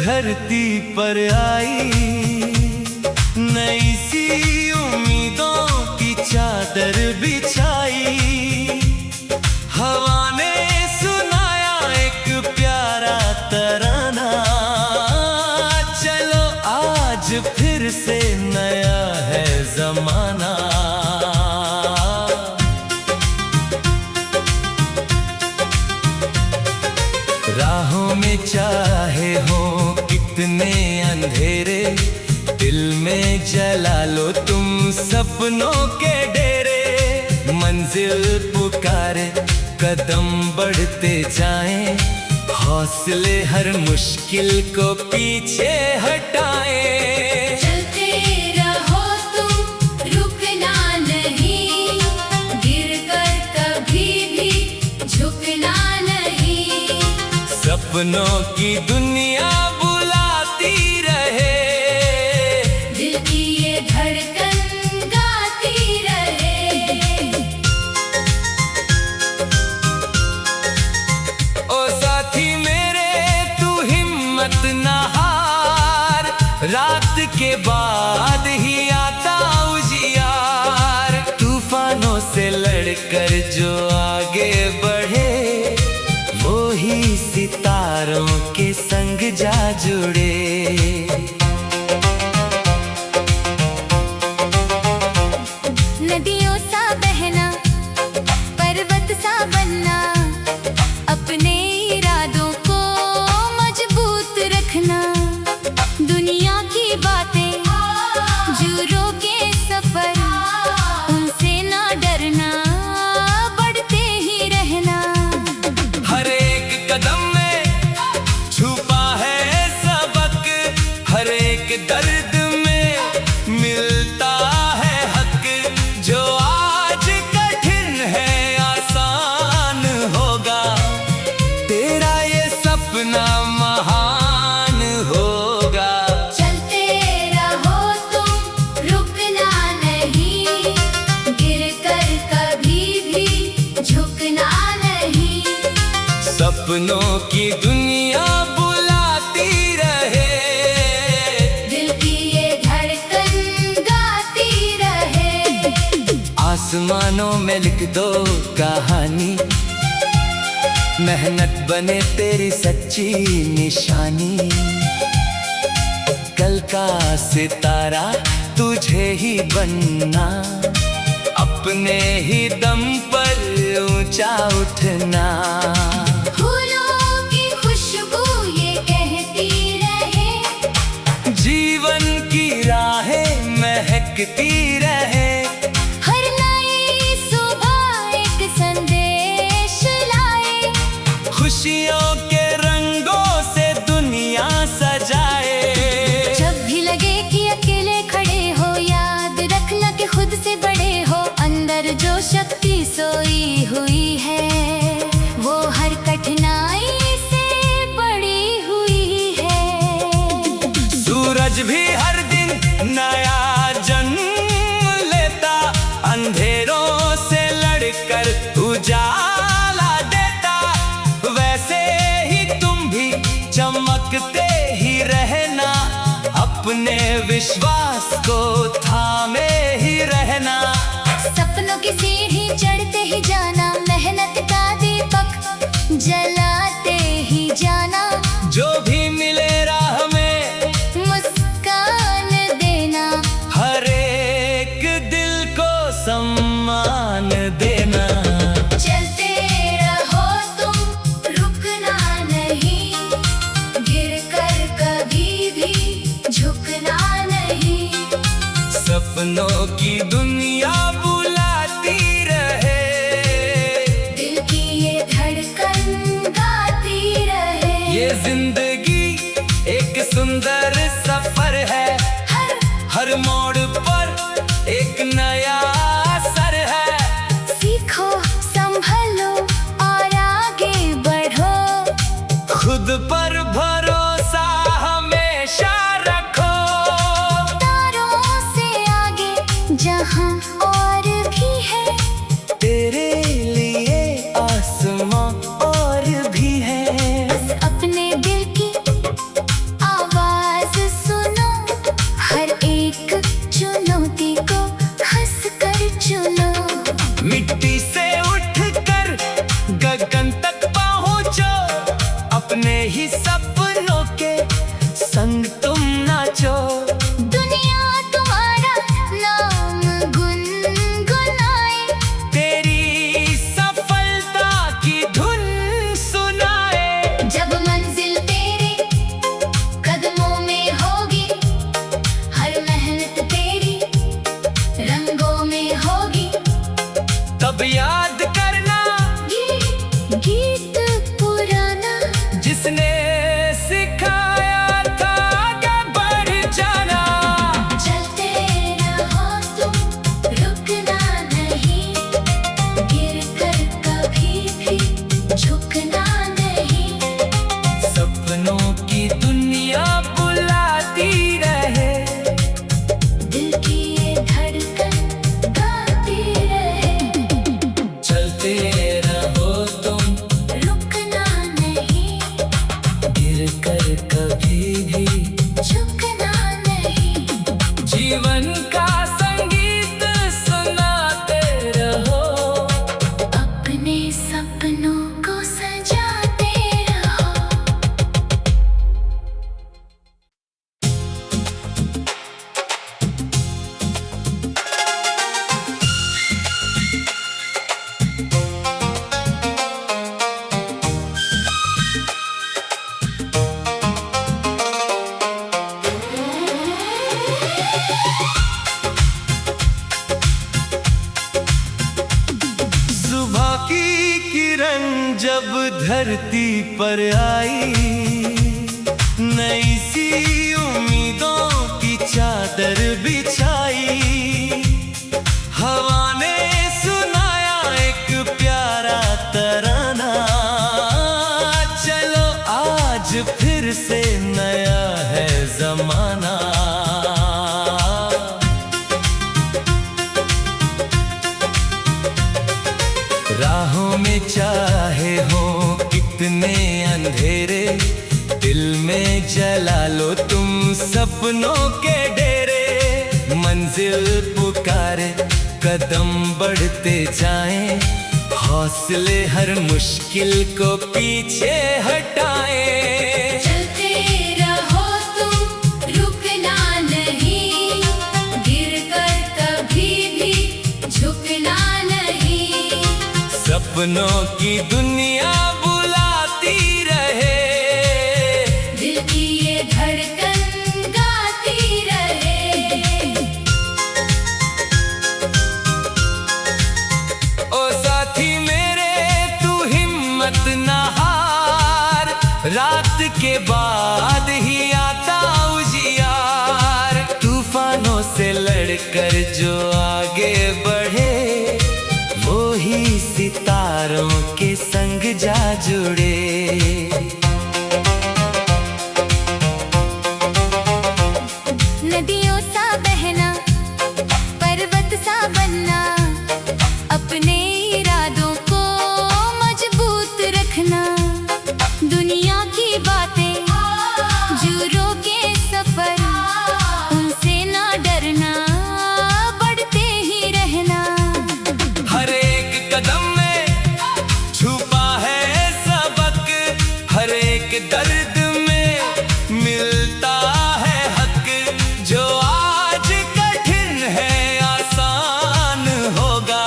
धरती पर आई, नई सी उम्मीदों की चादर बिछाई। हवा ने सुनाया एक प्यारा तराना, चलो आज फिर से नया है जमाना। राहों में चाहे हो कितने अंधेरे, दिल में जला लो तुम सपनों के डेरे। मंजिल पुकारे कदम बढ़ते जाएं, हौसले हर मुश्किल को पीछे हटाएं। चलते रहो तुम, रुकना नहीं, गिर कर कभी भी झुकना नहीं। सपनों की दुनिया बुलाती रहे, दिल की ये धड़कन गाती रहे। ओ साथी मेरे तू हिम्मत न हार, रात के बाद ही आता उजियार। तूफानों से लड़कर जो आगे बढ़े, वो ही सितारों के संग जा जुड़े। नदियों सा बहना, पर्वत सा बनना, अपने इरादों को मजबूत रखना। दुनिया की बातें जो रोके सफर, उनसे ना डरना, बढ़ते ही रहना। हर एक कदम में छुपा है सबक, हर एक दर्द में मिलता है हक। जो आज कठिन है आसान होगा, तेरा ये सपना महान होगा। चलते रहो तुम, रुकना नहीं, गिर कर कभी भी झुकना नहीं। सपनों की दुनिया बुलाती रहे, दिल की ये धड़कन गाती रहे। आसमानों में लिख दो कहानी, मेहनत बने तेरी सच्ची निशानी। कल का सितारा तुझे ही बनना, अपने ही दम पर ऊंचा उठना। फूलों की खुशबू ये कहती रहे, जीवन की राहें महकती रहे। हर नई सुबह एक संदेश लाए, खुशियों के रंगों से दुनिया सजाए। जब भी लगे कि अकेले खड़े हो, याद रखना कि खुद से बड़े हो। अंदर जो शक्ति सोई हुई है, वो हर कठिनाई से बड़ी हुई है। सूरज भी हर दिन नया जन्म लेता, अंधेरों से लड़कर उजाला देता। वैसे ही तुम भी चमकते ही रहना, अपने विश्वास को थामे ही रहना। सपनों की सीढ़ी चढ़ते ही जाना, मेहनत का दीपक जलाते ही जाना। जो भी मिले राह में मुस्कान देना, हर एक दिल को सम्मान देना। चलते रहो तुम, रुकना नहीं, गिर कर कभी भी झुकना नहीं। सपनों की दुनिया बुलाती रहे, दिल की ये धड़कन गाती रहे। ये जिंदगी एक सुंदर सफर है, हर मोड़ पर एक नया असर है। सीखो, संभलो और आगे बढ़ो, खुद पर भरोसा हमेशा रखो। तारों से आगे जहां और भी है, तेरे लिए आसमां और भी है। बस अपने दिल की जब धरती पर आई, नई सी उम्मीदों की चादर बिछाई। हवा ने सुनाया एक प्यारा तराना, चलो आज फिर से नया है जमाना। राहों में चाहे हो कितने अंधेरे, दिल में जला लो तुम सपनों के डेरे। मंजिल पुकारे, कदम बढ़ते जाएं, हौसले हर मुश्किल को पीछे हटाएं। चलते रहो तुम, रुकना नहीं, गिरकर कभी भी झुकना नहीं। सपनों की दुनिया बुलाती रहे, दिल की ये धड़कन गाती रहे। ओ साथी मेरे तू हिम्मत न हार, रात के बाद ही आता उजियार। तूफानों से लड़कर जो आगे बढ़े, वो ही सितारों के संग जा जुड़े। नदियों सा बहना, पर्वत सा बनना, अपने इरादों को मजबूत रखना। दुनिया की बातें जो रोके सफर, उनसे ना डरना, बढ़ते ही रहना। हर एक कदम में छुपा है सबक, हर एक दर्द में मिलता है हक। जो आज कठिन है आसान होगा,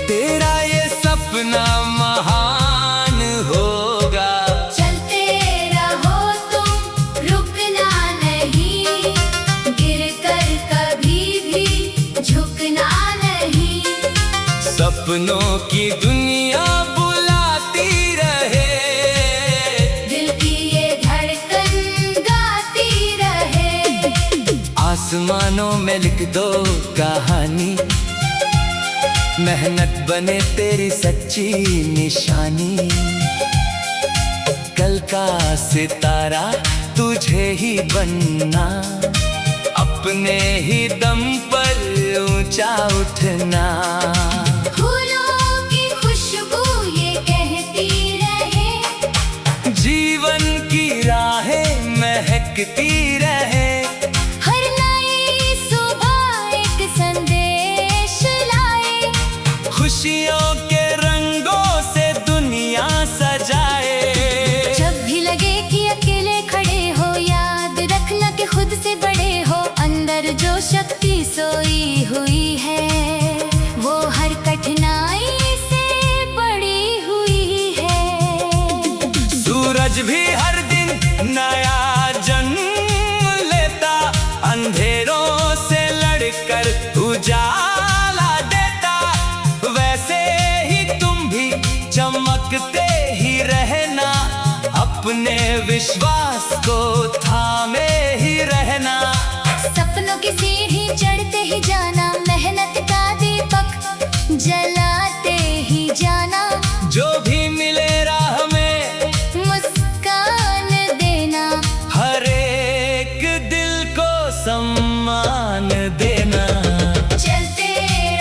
तेरा ये सपना महान होगा। चलते रहो तुम, रुकना नहीं, गिरकर कभी भी झुकना नहीं। सपनों की दुनिया बुलाती रहे, दिल की ये धड़कन गाती रहे। आसमानों में लिख दो कहानी, मेहनत बने तेरी सच्ची निशानी। कल का सितारा तुझे ही बनना, अपने ही दम पर ऊंचा उठना। फूलों की खुशबू ये कहती रहे, जीवन की राहें महकती रहे। हर नई सुबह एक संदेश लाए, खुशियों के रंगों से दुनिया सजाए। जब भी लगे कि अकेले खड़े हो, याद रखना कि खुद से बड़े हो। अंदर जो शक्ति सोई हुई है, वो हर कठिनाई से बड़ी हुई है। सूरज भी हर दिन नया जन्म लेता, अंधेरों से लड़कर उजाला देता। वैसे ही तुम भी चमकते ही रहना, अपने विश्वास को थामे ही रहना। सपनों की सीढ़ी चढ़ते ही जाना, मेहनत का दीपक जलाते ही जाना। जो भी मिले राह में मुस्कान देना, हर एक दिल को सम्मान देना। चलते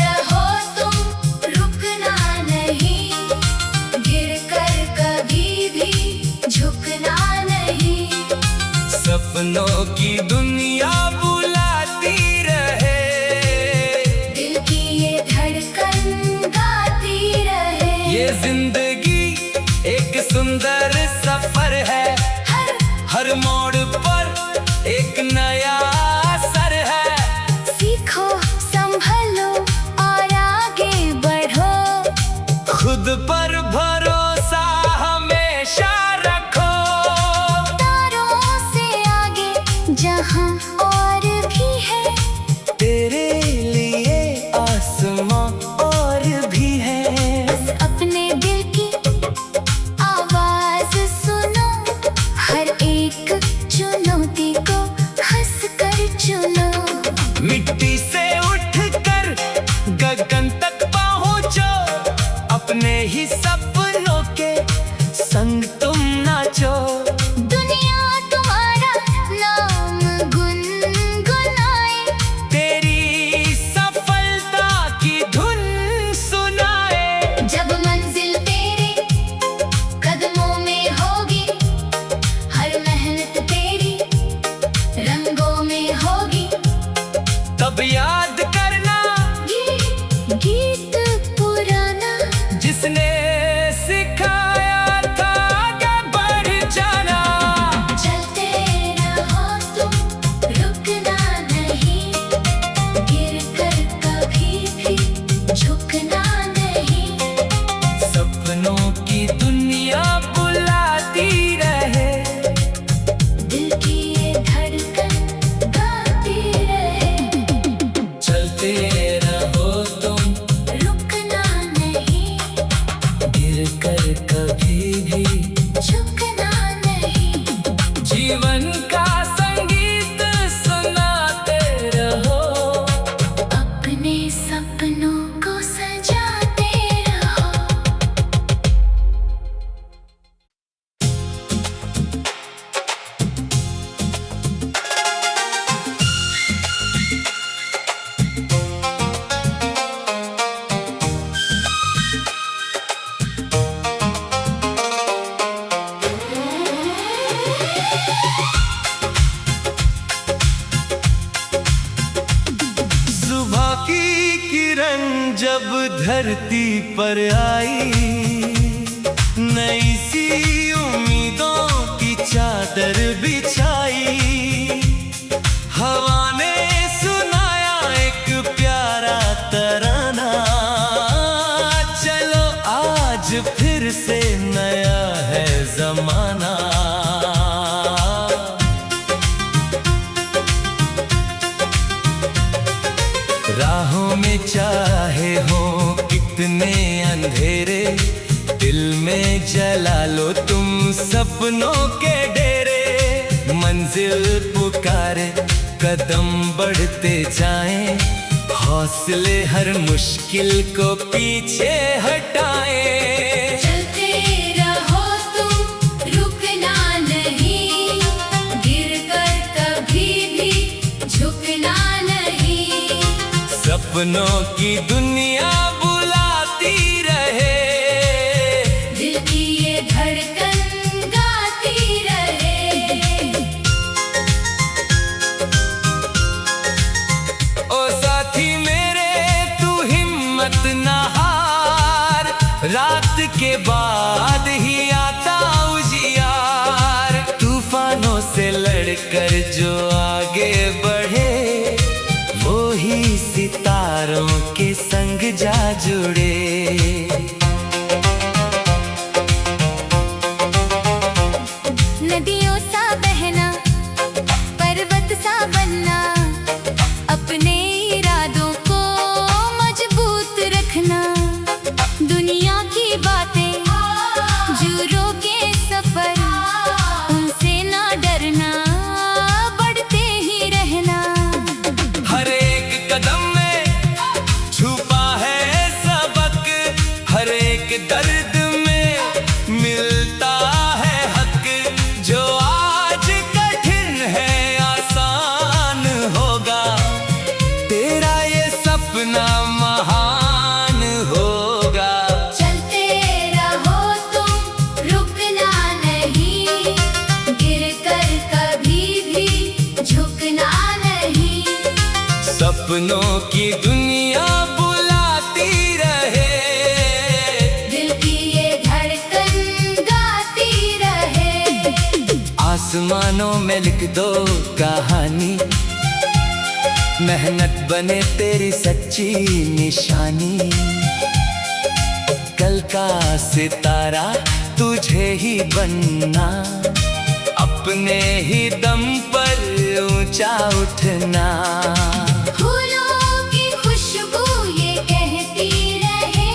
रहो तुम, रुकना नहीं, गिरकर कभी भी झुकना नहीं। सपनों किसने सिखाया था कि बढ़ जाना। चलते रहो तुम, रुकना नहीं, गिर कर कभी भी झुकना नहीं। सपनों की दुनिया बुलाती रहे, दिल की ये धड़कन गाती रहे। चलते रहो तुम, रुकना नहीं, गिर कर कभी भी। झुकना नहीं। जीवन का संगीत सुनाते रहो, अपने सपनों को सजाते रहो। सुबह की किरण जब धरती पर आई, नई सी उम्मीदों की चादर बिछाई। हवा ने सुनाया एक प्यारा तराना, चलो आज फिर से नया है जमाना। राहों में चाहे हो कितने अंधेरे, दिल में जला लो तुम सपनों के डेरे। मंजिल पुकारे, कदम बढ़ते जाएं, हौसले हर मुश्किल को पीछे हटाएं। चलते रहो तुम, रुकना नहीं, गिर कर कभी भी झुकना नहीं। सपनों की दुनिया बुलाती रहे, दिल की ये धड़कन गाती रहे। ओ साथी मेरे तू हिम्मत ना हार, रात के बाद ही आता उजियार। तूफानों से लड़कर जो आगे बढ़े, वो ही सितारों के संग जा जुड़े। नदियों सा बहना, पर्वत सा बनना, अपने इरादों को मजबूत रखना। दुनिया की बातें जो रोके सफर, उनसे ना डरना, बढ़ते ही रहना। हर एक कदम में छुपा है सबक, हर एक दर्द में मिलता है हक। जो आज कठिन है आसान होगा, तेरा ये सपना महान होगा। चलते रहो तुम, रुकना नहीं, गिर कर कभी भी झुकना नहीं। सपनों की दुनिया बुलाती रहे, दिल की ये धड़कन गाती रहे। आसमानों में लिख दो कहानी, मेहनत बने तेरी सच्ची निशानी। कल का सितारा तुझे ही बनना, अपने ही दम पर ऊंचा उठना। फूलों की खुशबू ये कहती रहे,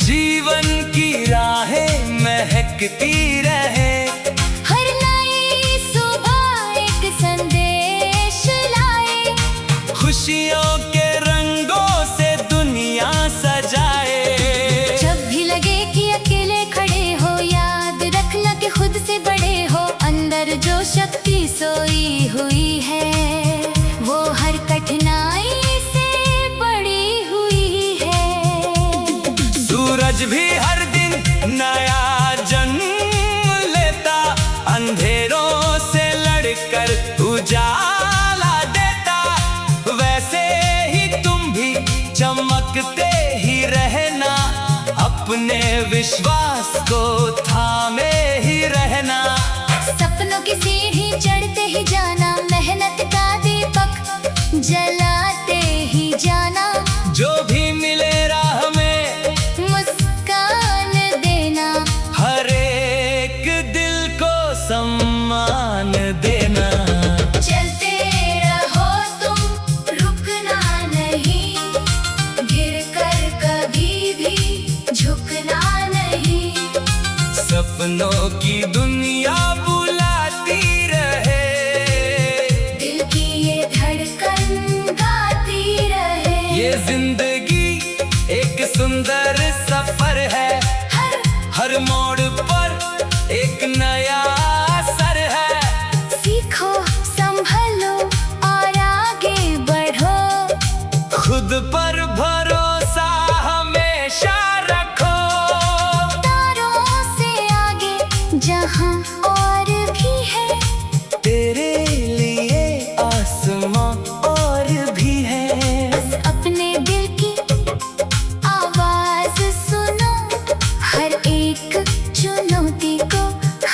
जीवन की राहें महकती रहे। हर नई सुबह एक संदेश लाए, खुशियों के रंगों से दुनिया सजाए। जब भी लगे कि अकेले खड़े हो, याद रखना कि खुद से बड़े हो। अंदर जो शक्ति सोई हुई है, वो हर कठिनाई से बड़ी हुई है। सूरज भी हर दिन नया जन्म लेता, अंधेरों से लड़कर उजाला देता। वैसे ही तुम भी चमकते ही रहना, अपने विश्वास को थामे ही रहना। सपनों की सीढ़ी चढ़ते ही जाना, मेहनत का दीपक जलाते ही जाना। जो भी मिले राह में मुस्कान देना, हर एक दिल को सम्मान देना। चलते रहो तुम, रुकना नहीं, गिर कर कभी भी झुकना नहीं। सपनों की दुनिया बुलाती रहे, दिल की ये धड़कन गाती रहे। ये जिंदगी एक सुंदर सफर है, हर मोड़ पर एक नया असर है। सीखो, संभलो और आगे बढ़ो, खुद पर भरोसा हमेशा रखो। तारों से आगे जहां और भी है, तेरे लिए आसमां और भी है। बस अपने दिल की आवाज सुनो, हर एक चुनौती को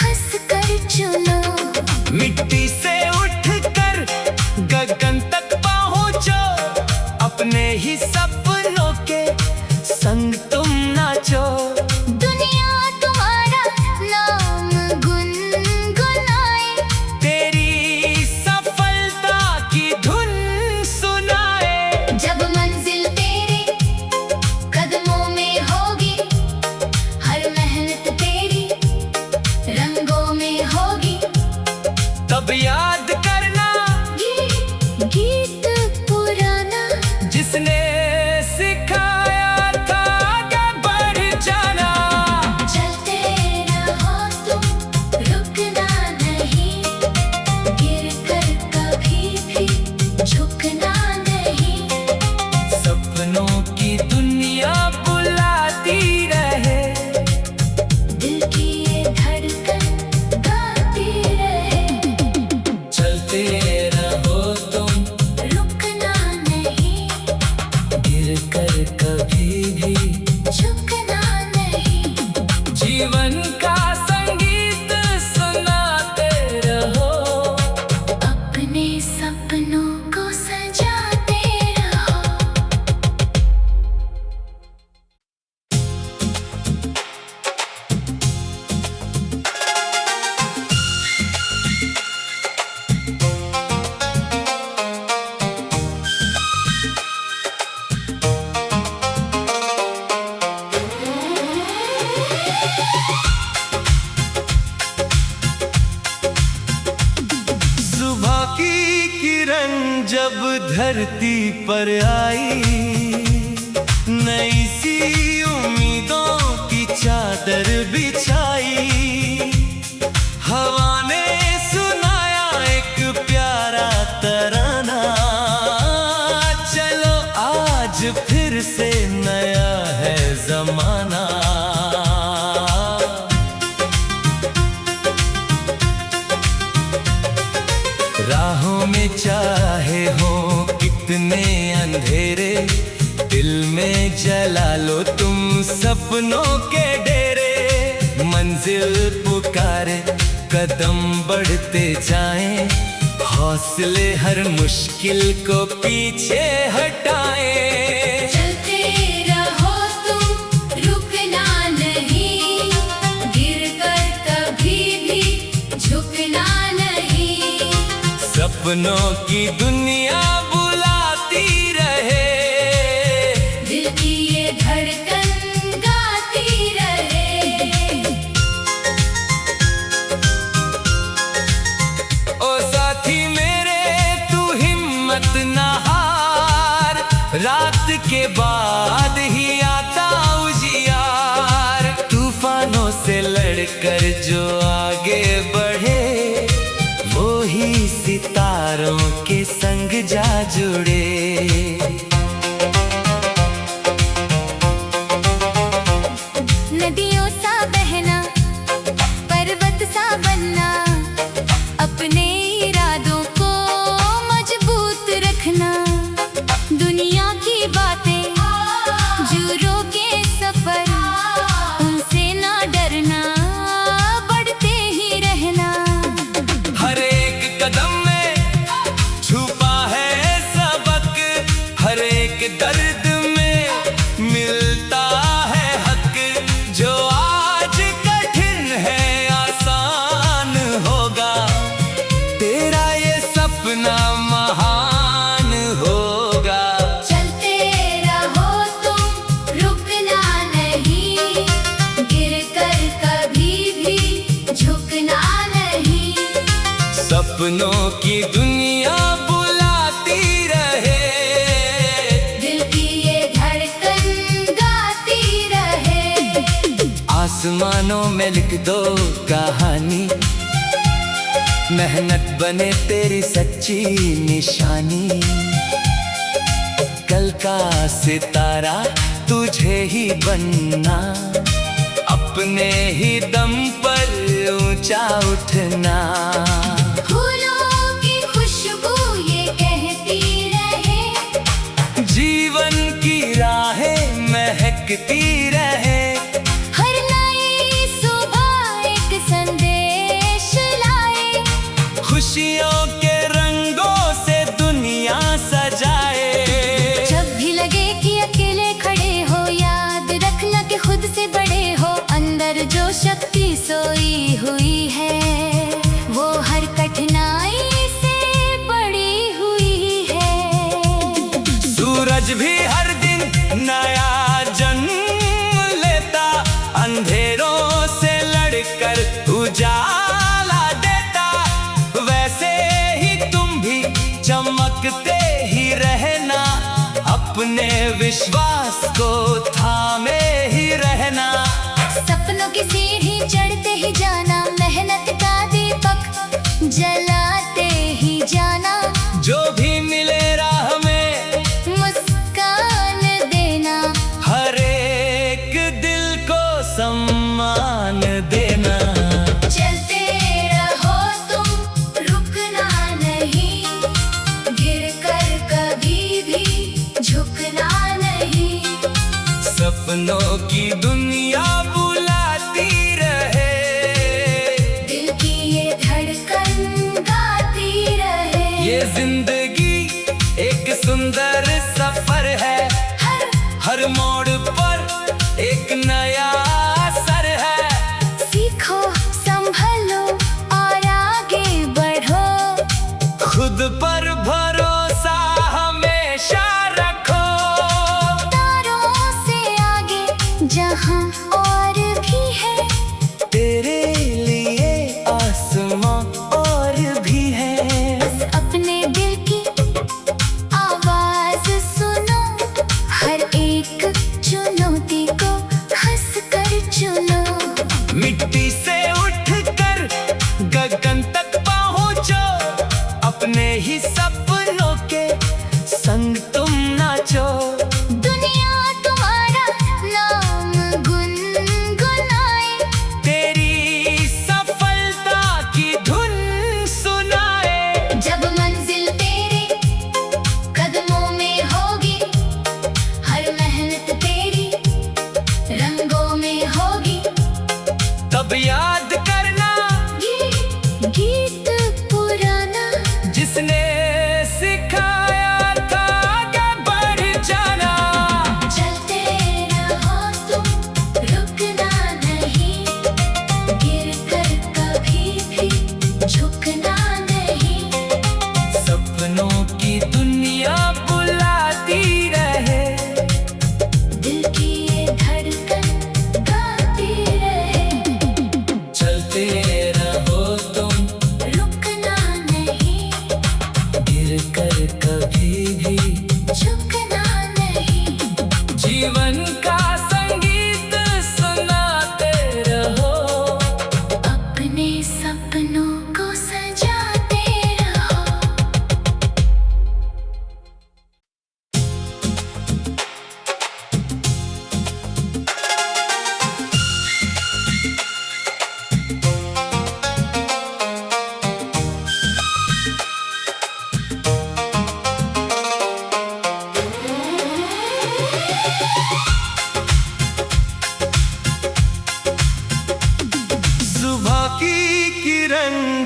हंस कर चुनो। मिट्टी से उठकर गगन तक पहुंचो, अपने ही सपनों के संग तुम नाचो। दुनिया तुम्हारा नाम गुनगुनाए, तेरी सफलता की धुन सुनाए। जब मंजिल तेरे कदमों में होगी, हर मेहनत तेरी रंगों में होगी। तब याद करना गीत पुराना, जिसने सिखाया था आगे बढ़ जाना। चलते रहो तुम, रुकना नहीं, गिर कर कभी भी झुकना नहीं। सपनों की दुनिया बुलाती रहे, दिल की ये धड़कन गाती रहे। चलते रहो तुम, रुकना नहीं, गिर कर कभी भी। झुकना नहीं। जीवन का संगीत सुनाते रहो, अपने सपनों को सजाते रहो। सुबह की किरण जब धरती पर आई, नई सी उम्मीदों की चादर बिछाई। हवा ने सुनाया एक प्यारा तराना, चलो आज फिर से नया है जमाना। राहों में चाहे हो कितने अंधेरे, दिल में जला लो तुम सपनों के डेरे। मंजिल पुकारे, कदम बढ़ते जाएं, हौसले हर मुश्किल को पीछे हटाएं। चलते रहो तुम, रुकना नहीं, गिर कर कभी भी झुकना नहीं। सपनों की दुनिया बुलाती रहे, दिल की ये धड़कन गाती रहे। ओ साथी मेरे तू हिम्मत ना हार, रात के बाद ही आता उजियार। तूफानों से लड़कर जो आगे बढ़े, वो ही सितारों के संग जा जुड़े। नदियों सा बहना, पर्वत सा बनना, अपने इरादों को मजबूत रखना। दुनिया की बातें जो रोके सफर, उन हर एक दर्द में मिलता है हक, जो आज कठिन है आसान होगा, तेरा ये सपना महान होगा। चलते रहो तुम, रुकना नहीं, गिर कर कभी भी झुकना नहीं। सपनों की दुनिया बुलाती रहे, दिल की ये धड़कन गाती रहे। आसमानों में लिख दो कहानी, मेहनत बने तेरी सच्ची निशानी। कल का सितारा तुझे ही बनना, अपने ही दम पर ऊंचा उठना। फूलों की खुशबू ये कहती रहे, जीवन की राहें महकती रहे। हर नई सुबह एक संदेश लाए, खुशियों के रंगों से दुनिया सजाए। जब भी लगे कि अकेले खड़े हो, याद रखना कि खुद से बड़े हो। अंदर जो शक्ति सोई हुई है, वो हर कठिनाई से बड़ी हुई है। सूरज भी हर दिन नया जन्म लेता, अंधेरों से लड़कर उजाला देता। वैसे ही तुम भी चमकते ही रहना, अपने विश्वास को थामे ही रहना। सपनों की सीढ़ी चढ़ते ही जाना, मेहनत का दीपक जलाते ही जाना। जो भी मिले राह में मुस्कान देना, हर एक दिल को सम्मान देना। चलते रहो तुम, रुकना नहीं, गिर कर कभी भी झुकना नहीं। सपनों की दुनिया बुलाती रहे, दिल की ये धड़कन गाती रहे। ये जिंदगी एक सुंदर सफर है, हर मोड़ पर एक नया असर है। सीखो, संभलो और आगे बढ़ो, खुद पर भरोसा हमेशा रखो। तारों से आगे जहां और भी है, तेरे लिए आसमां और भी है। बस अपने दिल की आवाज सुनो, हर एक चुनौती को हंस कर चुनो। मिट्टी से उठकर गगन तक पहुंचो, अपने ही सपनों के संग तुम नाचो। दुनिया तुम्हारा नाम गुनगुनाए, तेरी सफलता की धुन सुनाए। जब मंजिल तेरे कदमों में होगी, हर मेहनत तेरी रंगों में होगी। तब याद करना ये गीत पुराना, जिसने सिखाया था आगे बढ़ जाना। चलते रहो तुम, रुकना नहीं, गिर कर कभी भी झुकना नहीं। सपनों की दुनिया बुलाती रहे, दिल की ये धड़कन गाती रहे। चलते रहो तुम, रुकना नहीं, गिर कर कभी भी। झुकना नहीं। जीवन का संगीत सुनाते रहो, अपने सपनों को सजाते रहो।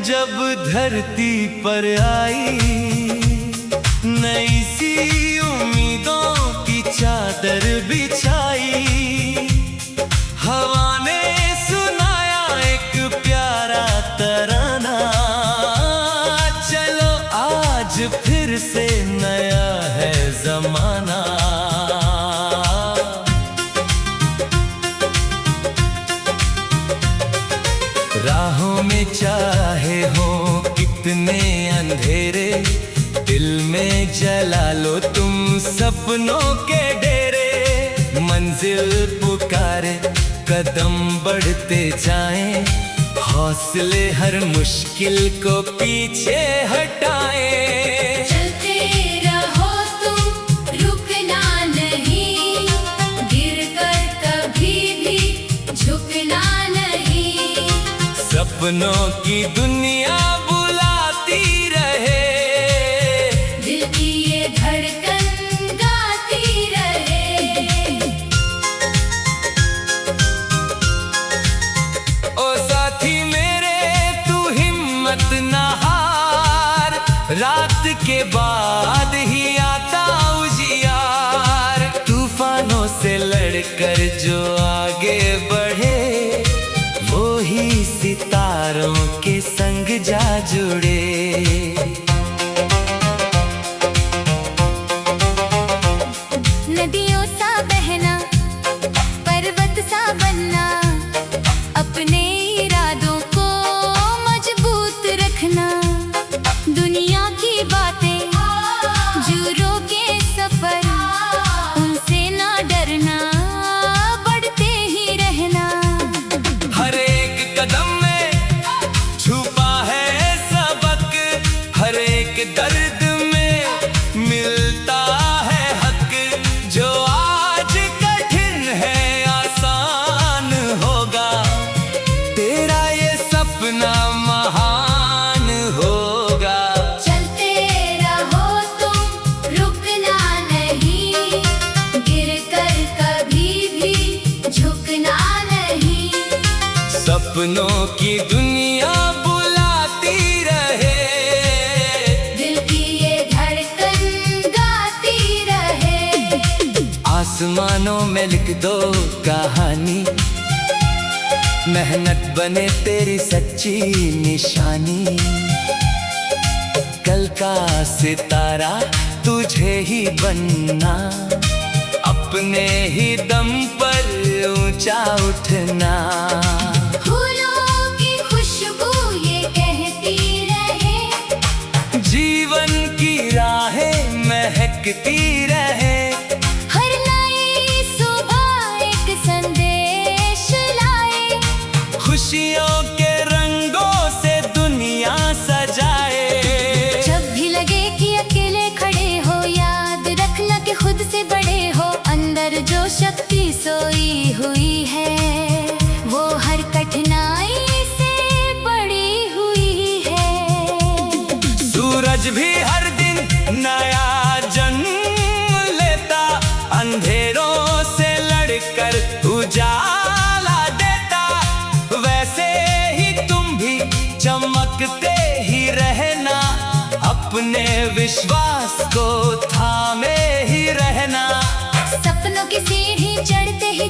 जब धरती पर आई, नई सी उम्मीद सपनों के डेरे मंजिल पुकारे, कदम बढ़ते जाएं, हौसले हर मुश्किल को पीछे हटाएं। चलते रहो तुम, रुकना नहीं, गिर कर कभी भी झुकना नहीं। सपनों की दुनिया बुलाती रहे, दिल की ये धड़कन गाती रहे। ओ साथी मेरे तू हिम्मत न हार, रात के बाद ही आता उजियार। तूफानों से लड़कर जो आगे बढ़े, वो ही सितारों के संग जा जुड़े। नदियों सा बहना, पर्वत सा बनना, अपने इरादों को मजबूत रखना। दुनिया की बातें जो रोके सफर, उनसे ना डरना, बढ़ते ही रहना। हर एक कदम में छुपा है सबक, हर एक दर्द में मिलता है हक। जो आज कठिन है आसान होगा, तेरा ये सपना महान होगा। चलते रहो तुम, रुकना नहीं, गिर कर कभी भी झुकना नहीं। सपनों की दुनिया बुलाती रहे, दिल की ये धड़कन गाती रहे। आसमानों में लिख दो कहानी, मेहनत बने तेरी सच्ची निशानी। कल का सितारा तुझे ही बनना, अपने ही दम पर ऊंचा उठना। फूलों की खुशबू ये कहती रहे, जीवन की राहें महकती रहे, हर नई सुबह एक संदेश लाए। खुशियों के रंगों से दुनिया सजाए। जब भी लगे कि अकेले खड़े हो, याद रखना कि खुद से बड़े हो। अंदर जो शक्ति सोई हुई है, वो हर कठिनाई से बड़ी हुई है। सूरज भी हर दिन नया जन्म लेता, अंधेरों से लड़कर उजाला देता। वैसे ही तुम भी चमकते ही रहना, अपने विश्वास को थामे ही रहना। सपनों की सीढ़ी चढ़ते ही